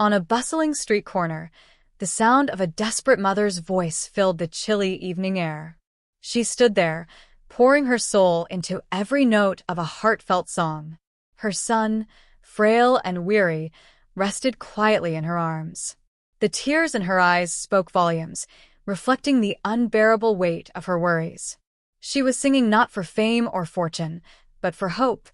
On a bustling street corner, the sound of a desperate mother's voice filled the chilly evening air. She stood there, pouring her soul into every note of a heartfelt song. Her son, frail and weary, rested quietly in her arms. The tears in her eyes spoke volumes, reflecting the unbearable weight of her worries. She was singing not for fame or fortune, but for hope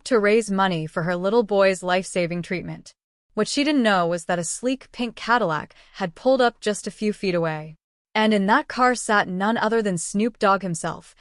to raise money for her little boy's life-saving treatment. What she didn't know was that a sleek pink Cadillac had pulled up just a few feet away. And in that car sat none other than Snoop Dogg himself,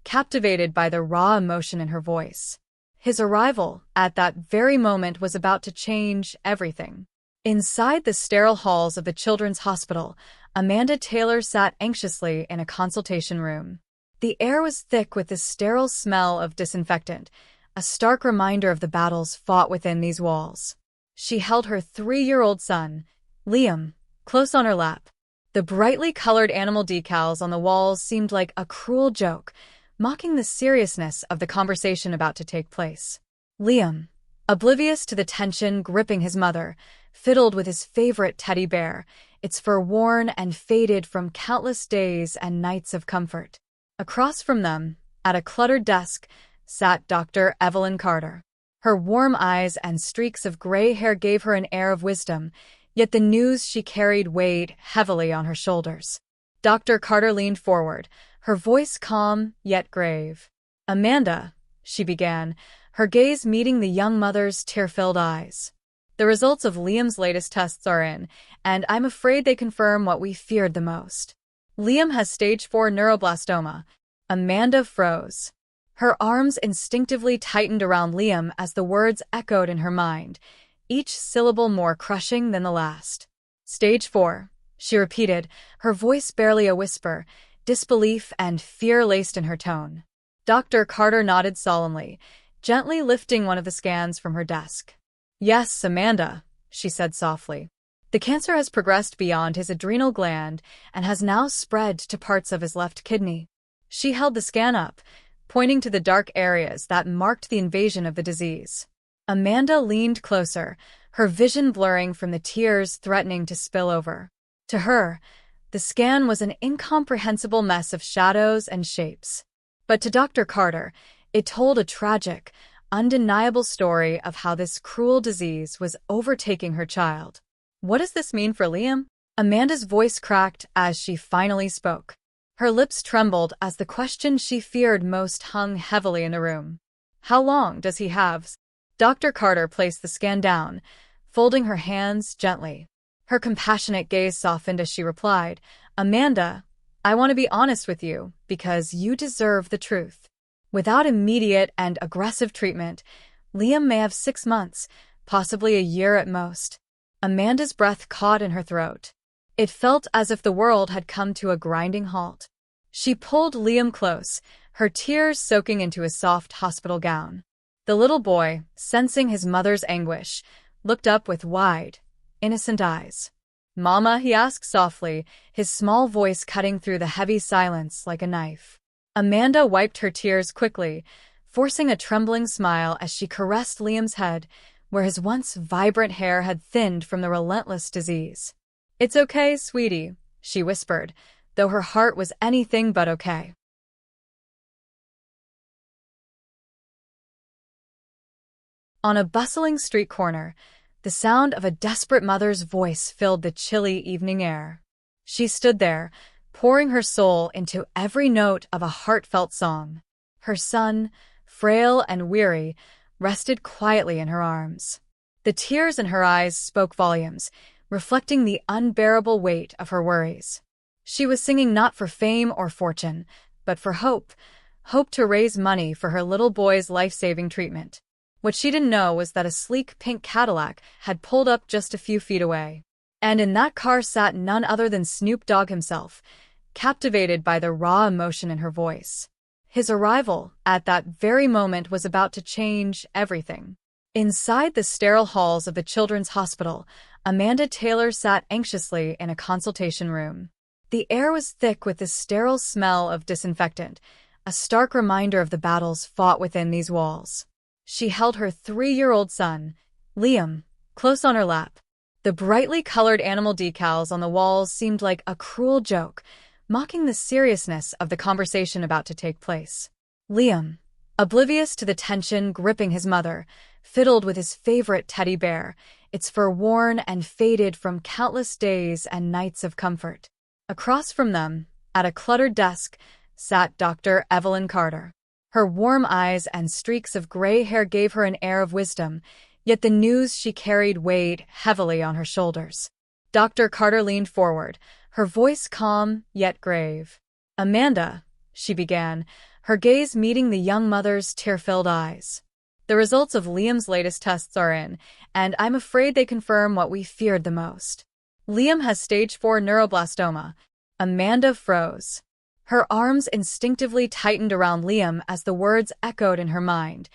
captivated by the raw emotion in her voice. His arrival, at that very moment, was about to change everything. Inside the sterile halls of the Children's Hospital, Amanda Taylor sat anxiously in a consultation room. The air was thick with the sterile smell of disinfectant, a stark reminder of the battles fought within these walls. She held her 3-year-old son, Liam, close on her lap. The brightly colored animal decals on the walls seemed like a cruel joke, mocking the seriousness of the conversation about to take place. Liam, oblivious to the tension gripping his mother, fiddled with his favorite teddy bear, its fur worn and faded from countless days and nights of comfort. Across from them, at a cluttered desk, sat Dr. Evelyn Carter. Her warm eyes and streaks of gray hair gave her an air of wisdom, yet the news she carried weighed heavily on her shoulders. Dr. Carter leaned forward, her voice calm yet grave. "Amanda," she began, her gaze meeting the young mother's tear-filled eyes. "The results of Liam's latest tests are in, and I'm afraid they confirm what we feared the most. Liam has stage 4 neuroblastoma." Amanda froze. Her arms instinctively tightened around Liam as the words echoed in her mind, each syllable more crushing than the last. "Stage 4, she repeated, her voice barely a whisper, disbelief and fear laced in her tone. Dr. Carter nodded solemnly, gently lifting one of the scans from her desk. "Yes, Amanda," she said softly. "The cancer has progressed beyond his adrenal gland and has now spread to parts of his left kidney." She held the scan up, pointing to the dark areas that marked the invasion of the disease. Amanda leaned closer, her vision blurring from the tears threatening to spill over. To her, the scan was an incomprehensible mess of shadows and shapes. But to Dr. Carter, it told a tragic, undeniable story of how this cruel disease was overtaking her child. "What does this mean for Liam?" Amanda's voice cracked as she finally spoke. Her lips trembled as the question she feared most hung heavily in the room. "How long does he have?" Dr. Carter placed the scan down, folding her hands gently. Her compassionate gaze softened as she replied, "Amanda, I want to be honest with you because you deserve the truth. Without immediate and aggressive treatment, Liam may have 6 months, possibly a year at most." Amanda's breath caught in her throat. It felt as if the world had come to a grinding halt. She pulled Liam close, her tears soaking into his soft hospital gown. The little boy, sensing his mother's anguish, looked up with wide, innocent eyes. "Mama?" he asked softly, his small voice cutting through the heavy silence like a knife. Amanda wiped her tears quickly, forcing a trembling smile as she caressed Liam's head, where his once vibrant hair had thinned from the relentless disease. "It's okay, sweetie," she whispered, though her heart was anything but okay. On a bustling street corner, the sound of a desperate mother's voice filled the chilly evening air. She stood there, pouring her soul into every note of a heartfelt song. Her son, frail and weary, rested quietly in her arms. The tears in her eyes spoke volumes, reflecting the unbearable weight of her worries. She was singing not for fame or fortune, but for hope to raise money for her little boy's life-saving treatment. What she didn't know was that a sleek pink Cadillac had pulled up just a few feet away. And in that car sat none other than Snoop Dogg himself, captivated by the raw emotion in her voice. His arrival, at that very moment, was about to change everything. Inside the sterile halls of the Children's Hospital, Amanda Taylor sat anxiously in a consultation room. The air was thick with the sterile smell of disinfectant, a stark reminder of the battles fought within these walls. She held her 3-year-old son, Liam, close on her lap. The brightly colored animal decals on the walls seemed like a cruel joke, mocking the seriousness of the conversation about to take place. Liam, oblivious to the tension gripping his mother, fiddled with his favorite teddy bear, its fur worn and faded from countless days and nights of comfort. Across from them, at a cluttered desk, sat Dr. Evelyn Carter. Her warm eyes and streaks of gray hair gave her an air of wisdom, yet the news she carried weighed heavily on her shoulders. Dr. Carter leaned forward, her voice calm yet grave. "Amanda," she began, her gaze meeting the young mother's tear-filled eyes. "The results of Liam's latest tests are in, and I'm afraid they confirm what we feared the most. Liam has stage 4 neuroblastoma." Amanda froze. Her arms instinctively tightened around Liam as the words echoed in her mind,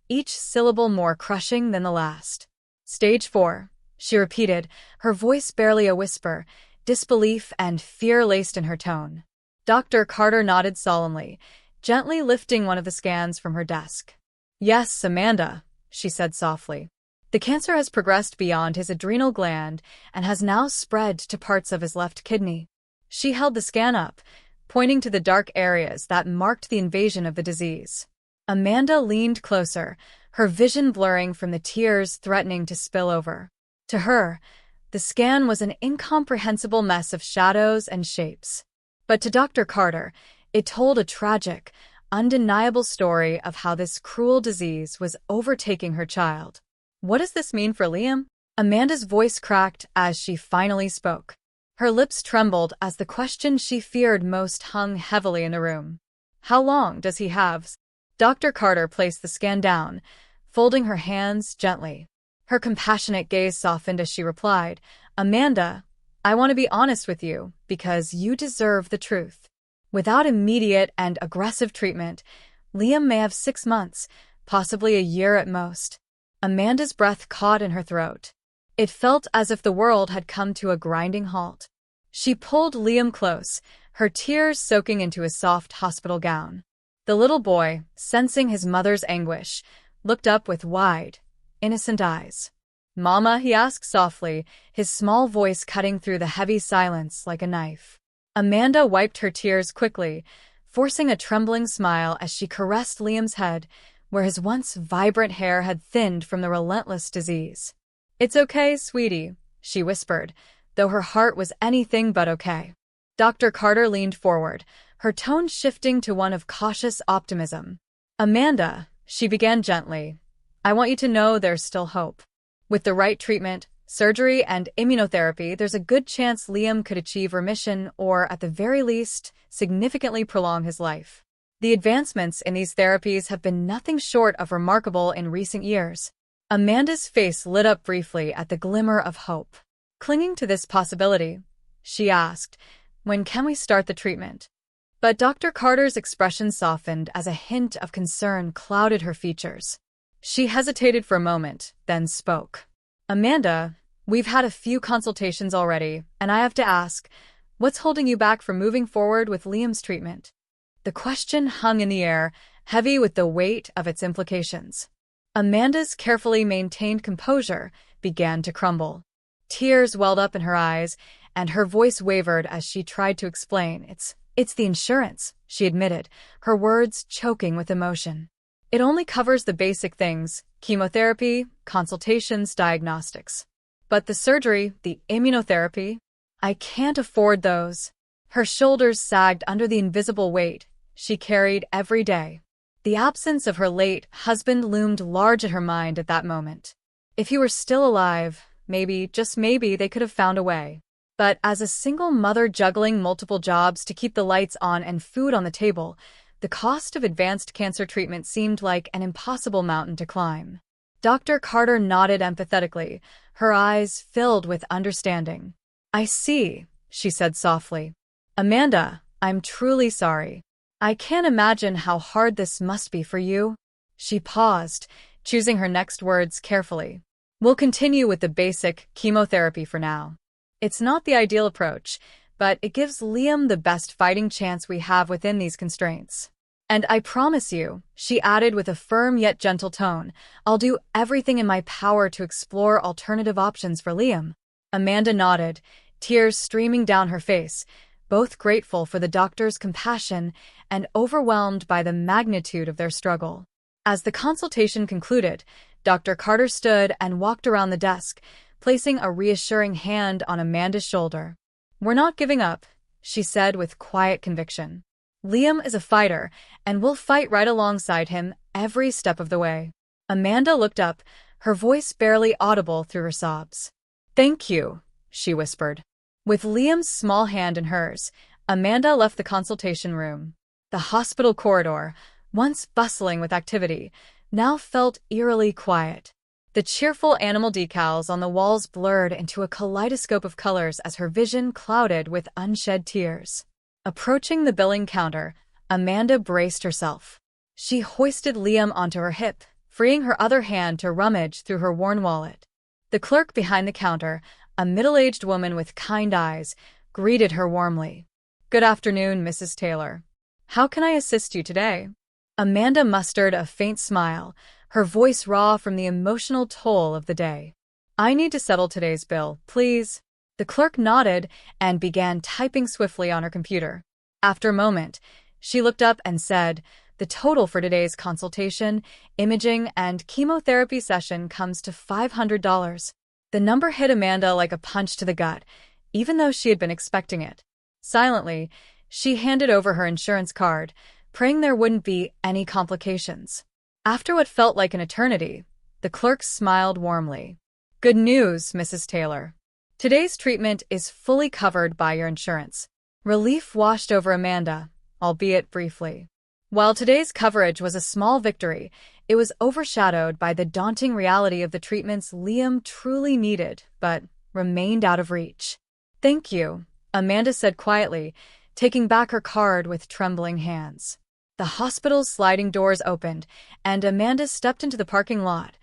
each syllable more crushing than the last. "Stage 4, she repeated, her voice barely a whisper, disbelief and fear laced in her tone. Dr. Carter nodded solemnly, gently lifting one of the scans from her desk. "Yes, Amanda," she said softly. "The cancer has progressed beyond his adrenal gland and has now spread to parts of his left kidney." She held the scan up, pointing to the dark areas that marked the invasion of the disease. Amanda leaned closer, her vision blurring from the tears threatening to spill over. To her, the scan was an incomprehensible mess of shadows and shapes. But to Dr. Carter, it told a tragic, undeniable story of how this cruel disease was overtaking her child. "What does this mean for Liam?" Amanda's voice cracked as she finally spoke. Her lips trembled as the question she feared most hung heavily in the room. "How long does he have?" Dr. Carter placed the scan down, folding her hands gently. Her compassionate gaze softened as she replied, "Amanda, I want to be honest with you because you deserve the truth. Without immediate and aggressive treatment, Liam may have 6 months, possibly a year at most." Amanda's breath caught in her throat. It felt as if the world had come to a grinding halt. She pulled Liam close, her tears soaking into his soft hospital gown. The little boy, sensing his mother's anguish, looked up with wide, innocent eyes. "Mama?" he asked softly, his small voice cutting through the heavy silence like a knife. Amanda wiped her tears quickly, forcing a trembling smile as she caressed Liam's head, where his once vibrant hair had thinned from the relentless disease. "It's okay, sweetie," she whispered, though her heart was anything but okay. Dr. Carter leaned forward, her tone shifting to one of cautious optimism. "Amanda," she began gently, "I want you to know there's still hope. With the right treatment, surgery, and immunotherapy, there's a good chance Liam could achieve remission or, at the very least, significantly prolong his life. The advancements in these therapies have been nothing short of remarkable in recent years." Amanda's face lit up briefly at the glimmer of hope. Clinging to this possibility, she asked, "When can we start the treatment?" But Dr. Carter's expression softened as a hint of concern clouded her features. She hesitated for a moment, then spoke. "Amanda, we've had a few consultations already, and I have to ask, what's holding you back from moving forward with Liam's treatment?" The question hung in the air, heavy with the weight of its implications. Amanda's carefully maintained composure began to crumble. Tears welled up in her eyes, and her voice wavered as she tried to explain. It's the insurance," she admitted, her words choking with emotion. "It only covers the basic things, chemotherapy, consultations, diagnostics. But the surgery, the immunotherapy, I can't afford those." Her shoulders sagged under the invisible weight she carried every day. The absence of her late husband loomed large in her mind at that moment. If he were still alive, maybe, just maybe, they could have found a way. But as a single mother juggling multiple jobs to keep the lights on and food on the table, the cost of advanced cancer treatment seemed like an impossible mountain to climb. Dr. Carter nodded empathetically, her eyes filled with understanding. "I see," she said softly. "Amanda, I'm truly sorry. I can't imagine how hard this must be for you." She paused, choosing her next words carefully. "We'll continue with the basic chemotherapy for now. It's not the ideal approach, but it gives Liam the best fighting chance we have within these constraints. And I promise you," she added with a firm yet gentle tone, "I'll do everything in my power to explore alternative options for Liam." Amanda nodded, tears streaming down her face, both grateful for the doctor's compassion and overwhelmed by the magnitude of their struggle. As the consultation concluded, Dr. Carter stood and walked around the desk, placing a reassuring hand on Amanda's shoulder. "We're not giving up," she said with quiet conviction. "Liam is a fighter, and we'll fight right alongside him every step of the way." Amanda looked up, her voice barely audible through her sobs. "Thank you," she whispered. With Liam's small hand in hers, Amanda left the consultation room. The hospital corridor, once bustling with activity, now felt eerily quiet. The cheerful animal decals on the walls blurred into a kaleidoscope of colors as her vision clouded with unshed tears. Approaching the billing counter, Amanda braced herself. She hoisted Liam onto her hip, freeing her other hand to rummage through her worn wallet. The clerk behind the counter, a middle-aged woman with kind eyes, greeted her warmly. "Good afternoon, Mrs. Taylor. How can I assist you today?" Amanda mustered a faint smile, her voice raw from the emotional toll of the day. "I need to settle today's bill, please." The clerk nodded and began typing swiftly on her computer. After a moment, she looked up and said, "The total for today's consultation, imaging, and chemotherapy session comes to $500. The number hit Amanda like a punch to the gut, even though she had been expecting it. Silently, she handed over her insurance card, praying there wouldn't be any complications. After what felt like an eternity, the clerk smiled warmly. "Good news, Mrs. Taylor. Today's treatment is fully covered by your insurance." Relief washed over Amanda, albeit briefly. While today's coverage was a small victory, it was overshadowed by the daunting reality of the treatments Liam truly needed, but remained out of reach. "Thank you," Amanda said quietly, taking back her card with trembling hands. The hospital's sliding doors opened, and Amanda stepped into the parking lot,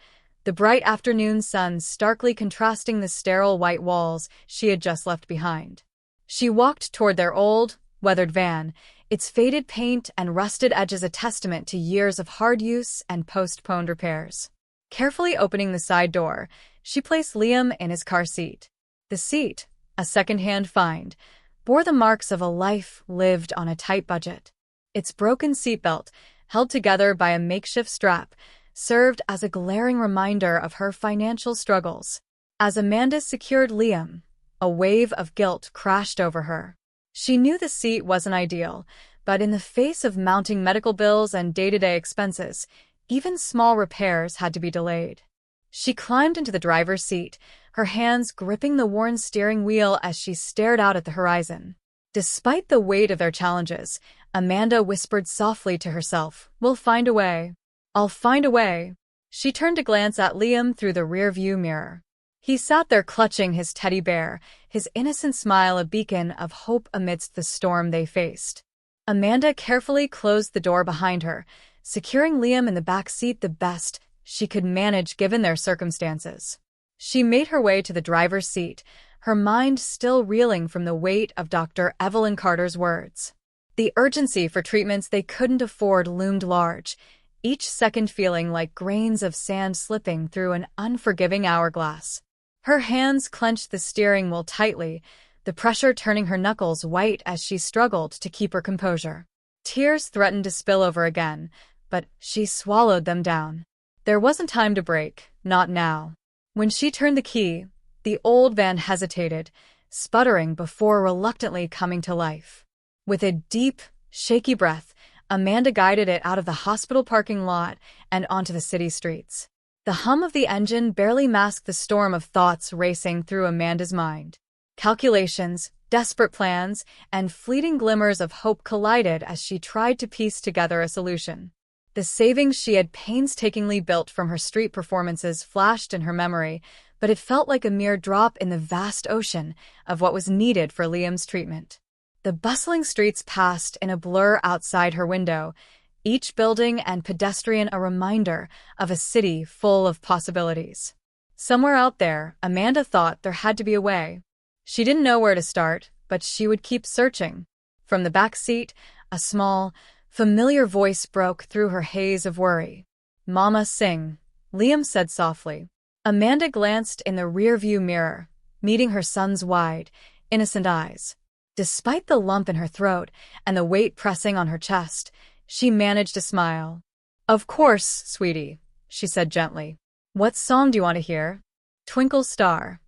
the bright afternoon sun starkly contrasting the sterile white walls she had just left behind. She walked toward their old, weathered van, its faded paint and rusted edges a testament to years of hard use and postponed repairs. Carefully opening the side door, she placed Liam in his car seat. The seat, a second-hand find, bore the marks of a life lived on a tight budget. Its broken seatbelt, held together by a makeshift strap, served as a glaring reminder of her financial struggles. As Amanda secured Liam, a wave of guilt crashed over her. She knew the seat wasn't ideal, but in the face of mounting medical bills and day-to-day expenses, even small repairs had to be delayed. She climbed into the driver's seat, her hands gripping the worn steering wheel as she stared out at the horizon. Despite the weight of their challenges, Amanda whispered softly to herself, "We'll find a way. I'll find a way." She turned to glance at Liam through the rear-view mirror. He sat there clutching his teddy bear, his innocent smile a beacon of hope amidst the storm they faced. Amanda carefully closed the door behind her, securing Liam in the back seat the best she could manage given their circumstances. She made her way to the driver's seat, her mind still reeling from the weight of Dr. Evelyn Carter's words. The urgency for treatments they couldn't afford loomed large, each second feeling like grains of sand slipping through an unforgiving hourglass. Her hands clenched the steering wheel tightly, the pressure turning her knuckles white as she struggled to keep her composure. Tears threatened to spill over again, but she swallowed them down. There wasn't time to break, not now. When she turned the key, the old van hesitated, sputtering before reluctantly coming to life. With a deep, shaky breath, Amanda guided it out of the hospital parking lot and onto the city streets. The hum of the engine barely masked the storm of thoughts racing through Amanda's mind. Calculations, desperate plans, and fleeting glimmers of hope collided as she tried to piece together a solution. The savings she had painstakingly built from her street performances flashed in her memory, but it felt like a mere drop in the vast ocean of what was needed for Liam's treatment. The bustling streets passed in a blur outside her window, each building and pedestrian a reminder of a city full of possibilities. Somewhere out there, Amanda thought there had to be a way. She didn't know where to start, but she would keep searching. From the back seat, a small, familiar voice broke through her haze of worry. "Mama, sing," Liam said softly. Amanda glanced in the rearview mirror, meeting her son's wide, innocent eyes. Despite the lump in her throat and the weight pressing on her chest, she managed to smile. "Of course, sweetie," she said gently. "What song do you want to hear?" "Twinkle Star,"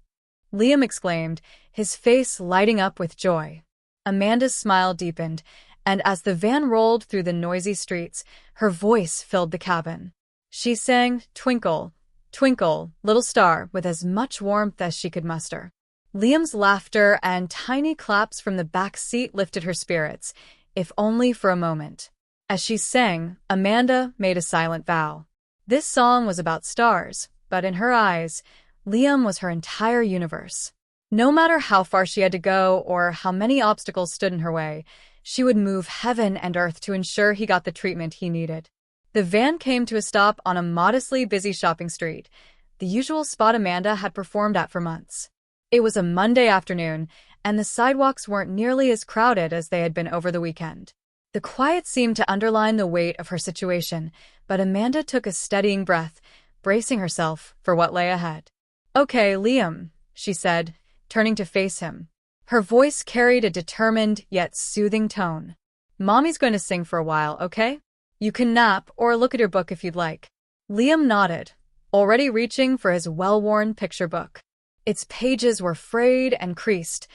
Liam exclaimed, his face lighting up with joy. Amanda's smile deepened, and as the van rolled through the noisy streets, her voice filled the cabin. She sang "Twinkle, Twinkle, Little Star" with as much warmth as she could muster. Liam's laughter and tiny claps from the back seat lifted her spirits, if only for a moment. As she sang, Amanda made a silent vow. This song was about stars, but in her eyes, Liam was her entire universe. No matter how far she had to go or how many obstacles stood in her way, she would move heaven and earth to ensure he got the treatment he needed. The van came to a stop on a modestly busy shopping street, the usual spot Amanda had performed at for months. It was a Monday afternoon, and the sidewalks weren't nearly as crowded as they had been over the weekend. The quiet seemed to underline the weight of her situation, but Amanda took a steadying breath, bracing herself for what lay ahead. "Okay, Liam," she said, turning to face him. Her voice carried a determined yet soothing tone. "Mommy's going to sing for a while, okay? You can nap or look at your book if you'd like." Liam nodded, already reaching for his well-worn picture book. Its pages were frayed and creased,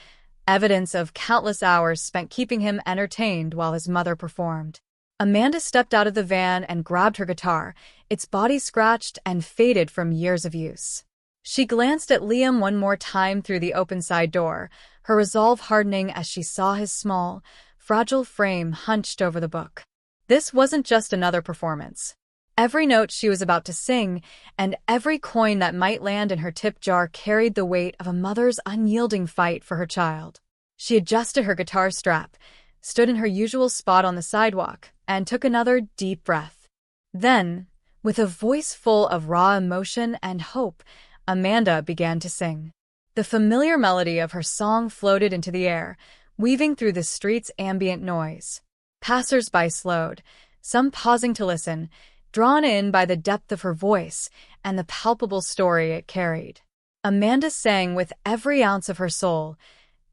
evidence of countless hours spent keeping him entertained while his mother performed. Amanda stepped out of the van and grabbed her guitar, its body scratched and faded from years of use. She glanced at Liam one more time through the open side door, her resolve hardening as she saw his small, fragile frame hunched over the book. This wasn't just another performance. Every note she was about to sing, and every coin that might land in her tip jar carried the weight of a mother's unyielding fight for her child. She adjusted her guitar strap, stood in her usual spot on the sidewalk, and took another deep breath. Then, with a voice full of raw emotion and hope, Amanda began to sing. The familiar melody of her song floated into the air, weaving through the street's ambient noise. Passers-by slowed, some pausing to listen, drawn in by the depth of her voice and the palpable story it carried. Amanda sang with every ounce of her soul,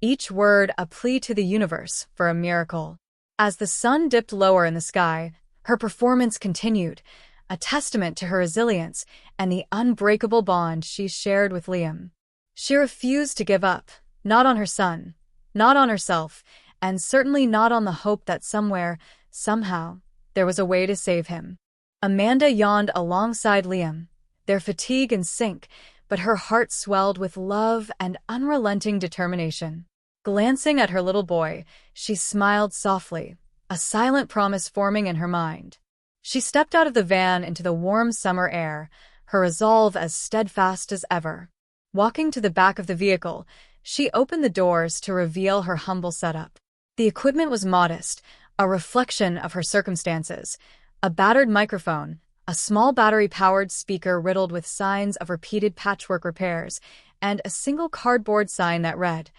each word a plea to the universe for a miracle. As the sun dipped lower in the sky, her performance continued, a testament to her resilience and the unbreakable bond she shared with Liam. She refused to give up, not on her son, not on herself, and certainly not on the hope that somewhere, somehow, there was a way to save him. Amanda yawned alongside Liam, their fatigue in sync, but her heart swelled with love and unrelenting determination. Glancing at her little boy, she smiled softly, a silent promise forming in her mind. She stepped out of the van into the warm summer air, her resolve as steadfast as ever. Walking to the back of the vehicle, she opened the doors to reveal her humble setup. The equipment was modest, a reflection of her circumstances. A battered microphone, a small battery-powered speaker riddled with signs of repeated patchwork repairs, and a single cardboard sign that read,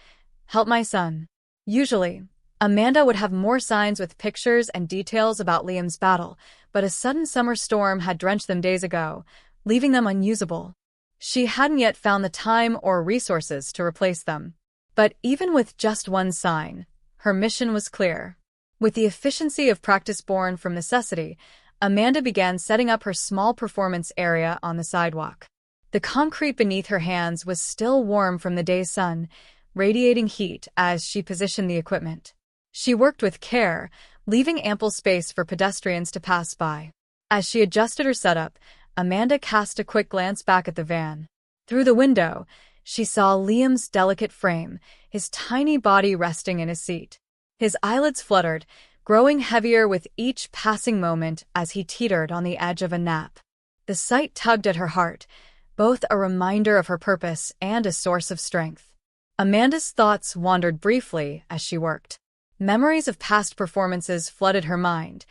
"Help my son." Usually, Amanda would have more signs with pictures and details about Liam's battle, but a sudden summer storm had drenched them days ago, leaving them unusable. She hadn't yet found the time or resources to replace them. But even with just one sign, her mission was clear. With the efficiency of practice born from necessity, Amanda began setting up her small performance area on the sidewalk. The concrete beneath her hands was still warm from the day's sun, radiating heat as she positioned the equipment. She worked with care, leaving ample space for pedestrians to pass by. As she adjusted her setup, Amanda cast a quick glance back at the van. Through the window, she saw Liam's delicate frame, his tiny body resting in his seat. His eyelids fluttered, growing heavier with each passing moment as he teetered on the edge of a nap. The sight tugged at her heart, both a reminder of her purpose and a source of strength. Amanda's thoughts wandered briefly as she worked. Memories of past performances flooded her mind,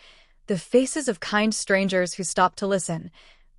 the faces of kind strangers who stopped to listen,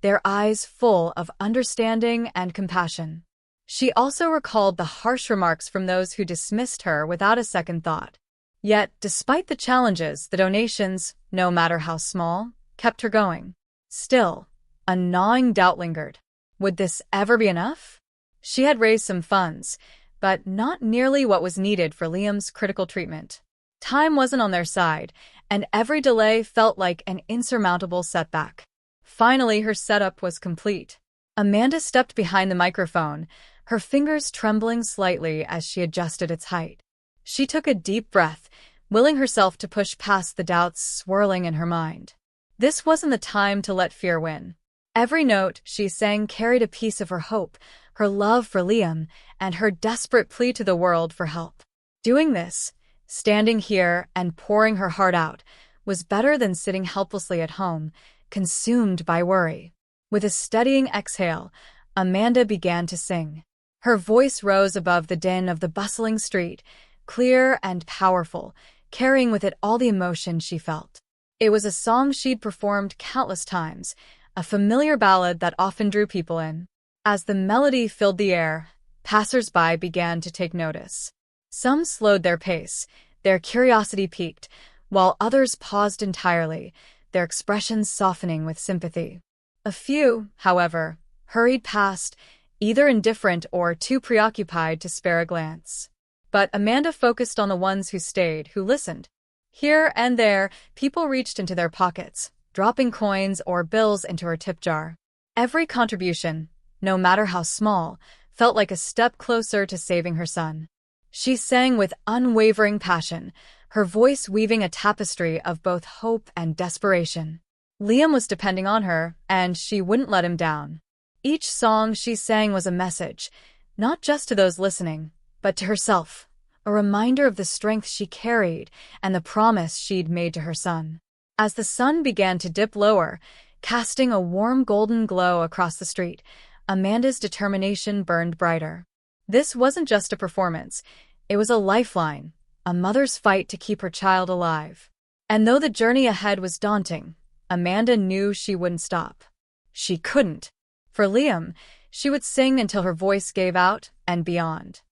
their eyes full of understanding and compassion. She also recalled the harsh remarks from those who dismissed her without a second thought. Yet, despite the challenges, the donations, no matter how small, kept her going. Still, a gnawing doubt lingered. Would this ever be enough? She had raised some funds, but not nearly what was needed for Liam's critical treatment. Time wasn't on their side, and every delay felt like an insurmountable setback. Finally, her setup was complete. Amanda stepped behind the microphone, her fingers trembling slightly as she adjusted its height. She took a deep breath, willing herself to push past the doubts swirling in her mind. This wasn't the time to let fear win. Every note she sang carried a piece of her hope, her love for Liam, and her desperate plea to the world for help. Doing this, standing here and pouring her heart out, was better than sitting helplessly at home, consumed by worry. With a steadying exhale, Amanda began to sing. Her voice rose above the din of the bustling street, clear and powerful, carrying with it all the emotion she felt. It was a song she'd performed countless times, a familiar ballad that often drew people in. As the melody filled the air, passers-by began to take notice. Some slowed their pace, their curiosity piqued, while others paused entirely, their expressions softening with sympathy. A few, however, hurried past, either indifferent or too preoccupied to spare a glance. But Amanda focused on the ones who stayed, who listened. Here and there, people reached into their pockets, dropping coins or bills into her tip jar. Every contribution, no matter how small, felt like a step closer to saving her son. She sang with unwavering passion, her voice weaving a tapestry of both hope and desperation. Liam was depending on her, and she wouldn't let him down. Each song she sang was a message, not just to those listening, but to herself, a reminder of the strength she carried and the promise she'd made to her son. As the sun began to dip lower, casting a warm golden glow across the street, Amanda's determination burned brighter. This wasn't just a performance, it was a lifeline, a mother's fight to keep her child alive. And though the journey ahead was daunting, Amanda knew she wouldn't stop. She couldn't. For Liam, she would sing until her voice gave out and beyond.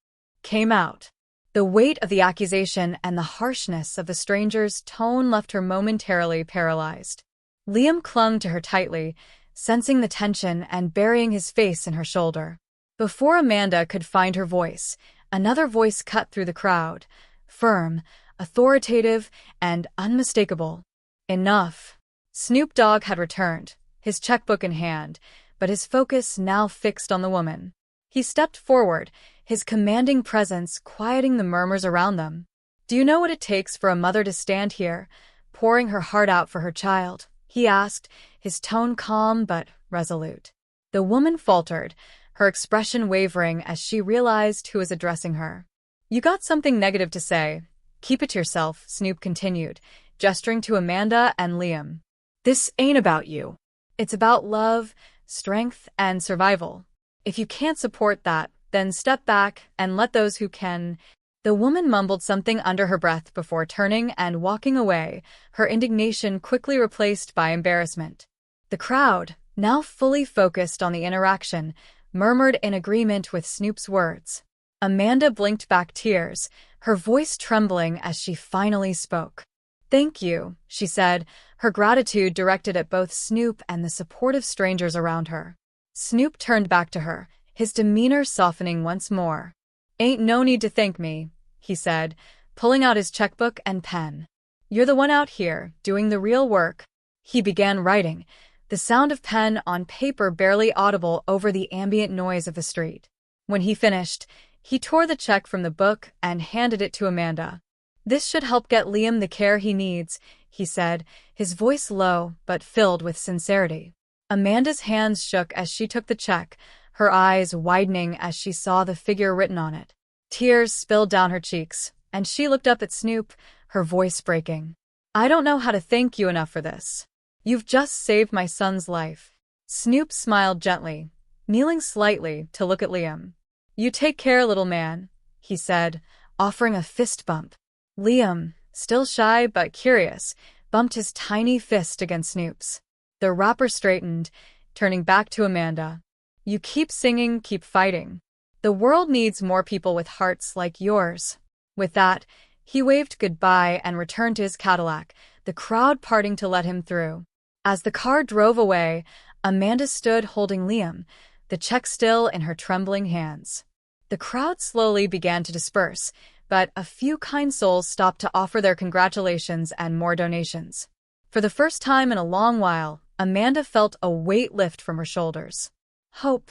Came out. The weight of the accusation and the harshness of the stranger's tone left her momentarily paralyzed. Liam clung to her tightly, sensing the tension and burying his face in her shoulder. Before Amanda could find her voice, another voice cut through the crowd, firm, authoritative, and unmistakable. Enough. Snoop Dogg had returned, his checkbook in hand, but his focus now fixed on the woman. He stepped forward, his commanding presence quieting the murmurs around them. "Do you know what it takes for a mother to stand here, pouring her heart out for her child?" he asked, his tone calm but resolute. The woman faltered, her expression wavering as she realized who was addressing her. "You got something negative to say. Keep it to yourself," Snoop continued, gesturing to Amanda and Liam. "This ain't about you. It's about love, strength, and survival. If you can't support that, then step back and let those who can." The woman mumbled something under her breath before turning and walking away, her indignation quickly replaced by embarrassment. The crowd, now fully focused on the interaction, murmured in agreement with Snoop's words. Amanda blinked back tears, her voice trembling as she finally spoke. "Thank you," she said, her gratitude directed at both Snoop and the supportive strangers around her. Snoop turned back to her, his demeanor softening once more. "Ain't no need to thank me," he said, pulling out his checkbook and pen. "You're the one out here, doing the real work." He began writing, the sound of pen on paper barely audible over the ambient noise of the street. When he finished, he tore the check from the book and handed it to Amanda. "This should help get Liam the care he needs," he said, his voice low but filled with sincerity. Amanda's hands shook as she took the check, her eyes widening as she saw the figure written on it. Tears spilled down her cheeks, and she looked up at Snoop, her voice breaking. "I don't know how to thank you enough for this. You've just saved my son's life." Snoop smiled gently, kneeling slightly to look at Liam. "You take care, little man," he said, offering a fist bump. Liam, still shy but curious, bumped his tiny fist against Snoop's. The rapper straightened, turning back to Amanda. "You keep singing, keep fighting. The world needs more people with hearts like yours." With that, he waved goodbye and returned to his Cadillac, the crowd parting to let him through. As the car drove away, Amanda stood holding Liam, the check still in her trembling hands. The crowd slowly began to disperse, but a few kind souls stopped to offer their congratulations and more donations. For the first time in a long while, Amanda felt a weight lift from her shoulders. Hope,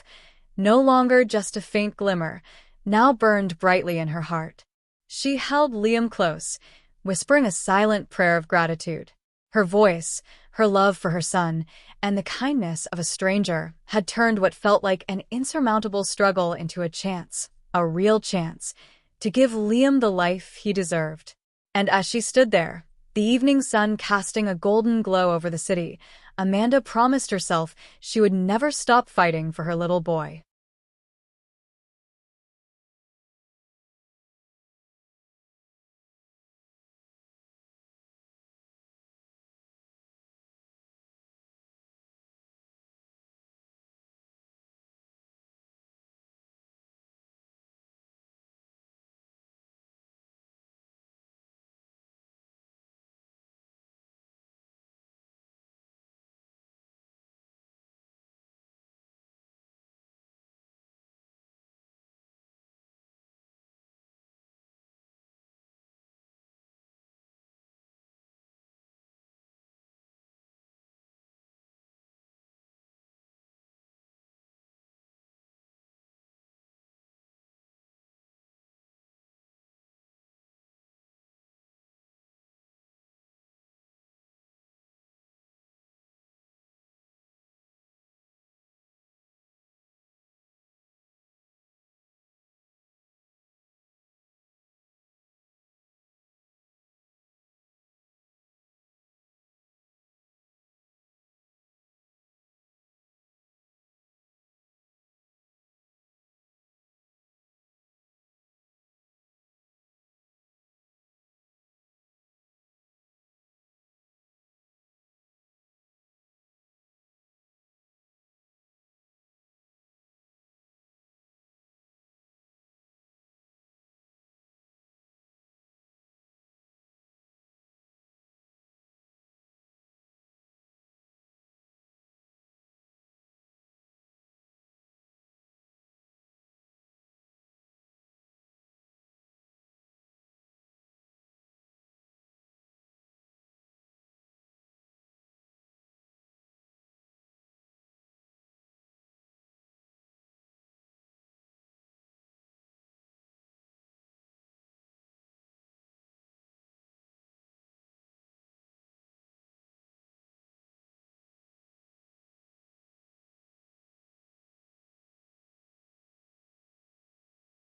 no longer just a faint glimmer, now burned brightly in her heart. She held Liam close, whispering a silent prayer of gratitude. Her voice, her love for her son, and the kindness of a stranger had turned what felt like an insurmountable struggle into a real chance, to give Liam the life he deserved. And as she stood there, the evening sun casting a golden glow over the city, Amanda promised herself she would never stop fighting for her little boy.